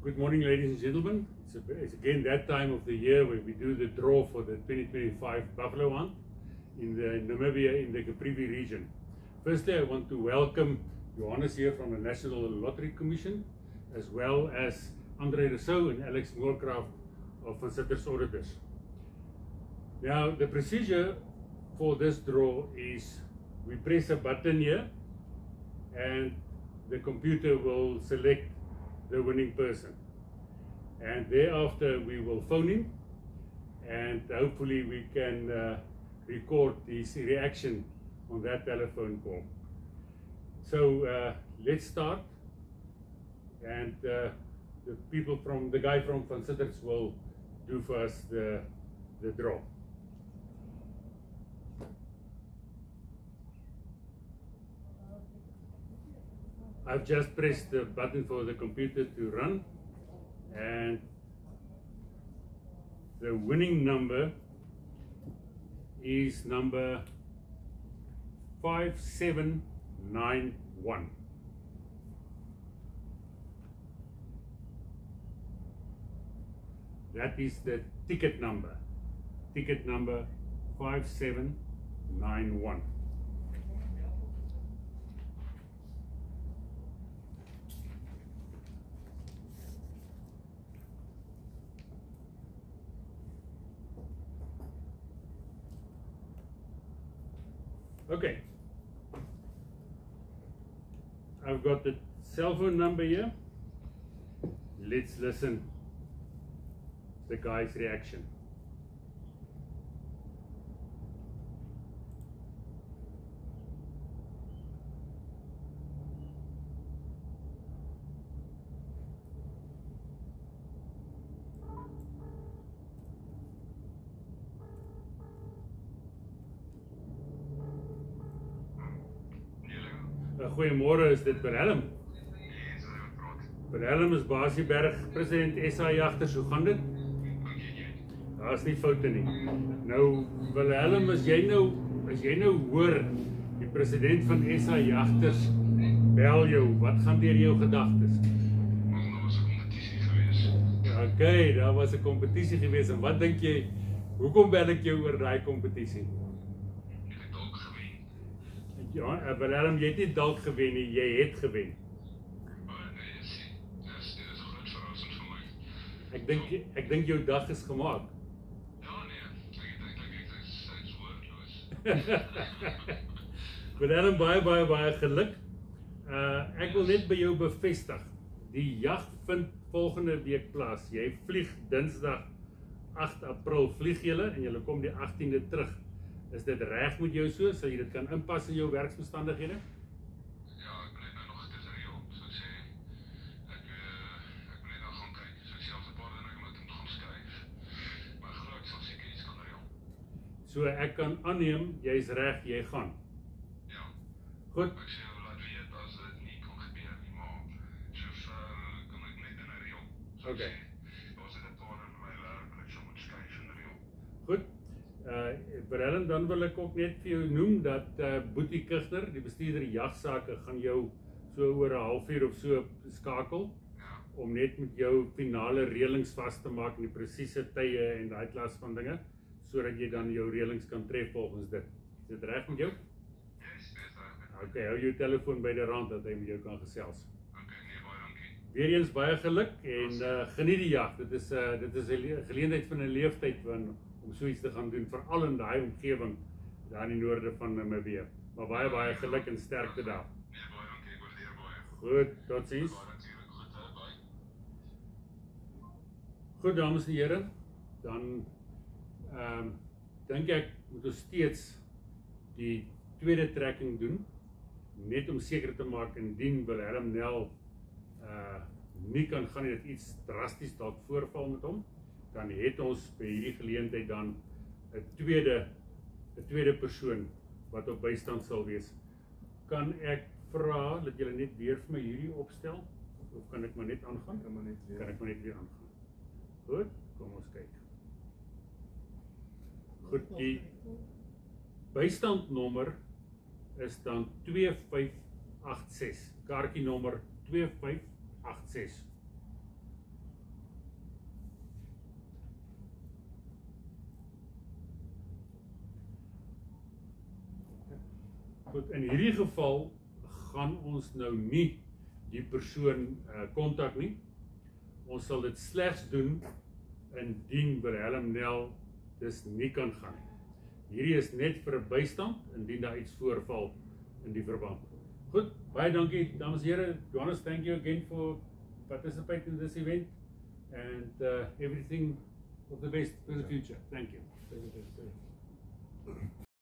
Good morning, ladies and gentlemen. It's again that time of the year where we do the draw for the 2025 Buffalo Hunt in Namibia in the Caprivi region. Firstly, I want to welcome Johannes here from the National Lottery Commission, as well as Andre Rousseau and Alex Moorcraft of Van Sitters Auditors. Now, the procedure for this draw is we press a button here and the computer will select the winning person, and thereafter we will phone him and hopefully we can record his reaction on that telephone call. So let's start, and the guy from Van Sitters will do for us the draw. I've just pressed the button for the computer to run, and the winning number is number 5791. That is the ticket number 5791. Okay, I've got the cell phone number here. Let's listen to the guy's reaction. Goeiemôre, is dit Willem? Willem is Basieberg, president SA Jagters. Hoe gaan dit? Daar is nie foute nie. Nou Willem, as jy nou hoor die president van SA Jagters bel jou, wat gaan deur jou gedagtes? Daar was 'n kompetisie gewees. Okay, daar was 'n kompetisie gewees, en wat dink jy, hoekom bel ek jou oor daai kompetisie? Ja, Willem, jy het nie dalk gewen nie, jy het gewen. Nee, dis 'n groot verrassing vir my. Ek dink jou dag is gemaak. Ja, nee, ek is woordloos. Willem, baie geluk. Ek wil net by jou bevestig, die jag vind volgende week plaas. Jy vlieg Dinsdag 8 April vlieg julle, en julle kom die 18de terug. Is dit reg met jou so? Sal jy dit kan inpas in jou werksomstandighede? Ja, ek moet net nou nog tussen reël, so sê ek moet net nou gaan kyk. So selfs 'n paar dinge ek moet gaan skryf. Maar glo ek sal seker iets kan reël. So ek kan aanneem jy's reg, jy gaan. Ja. Goed. Ek sê laat weet as dit nie kon gebeur nie, maar sover kan ek net in 'n reël. Okay. Ons het 'n paar in my werk wat ek sal moet skryf in reël. Goed. Willem, dan wil ek ook net vir jou noem dat Boetie Kugner, die bestuurder jagsake, gaan jou so oor 'n halfuur of so skakel, om net met jou finale reëlings vas te maak en die presiese tye en daai klas van dinge, sodat jy dan jou reëlings kan tref volgens dit. Is dit reg met jou? Yes, dis reg. Okay, hou jou telefoon by die rand dat hy met jou kan gesels. Okay, nee, baie dankie. Weereens baie geluk en geniet die jag. Dit is 'n geleentheid van 'n leeftyd om so iets te gaan doen, veral in daai omgewing daar in die noorde van Namibia. Maar baie geluk en sterkte daar. Nee, baie dankie, ek waardeer baie. Goed, totsiens. Goed, dames en here, dan dink ek moet ons steeds die tweede trekking doen, net om seker te maak indien Willem Nel nie kan gaan nie, dat iets drasties dalk voorval met hom, dan het ons by hierdie geleentheid dan 'n tweede persoon wat op bystand sal wees. Kan ek vra dat julle net weer vir my hierdie opstel, of kan ek maar net aangaan? Kan ek maar net weer aangaan? Goed, kom ons kyk. Goed, die bystandnommer is dan 2586, kaartjie nommer 2586. Goed, in hierdie geval gaan ons nou nie die persoon kontak nie. Ons sal dit slegs doen indien Wilhelm Nel dis nie kan gaan nie. Hierdie is net vir 'n bystand indien daar iets voorval in die verband. Goed, baie dankie dames en here. Johannes, thank you again for participating in this event and everything of the best for the future. Thank you.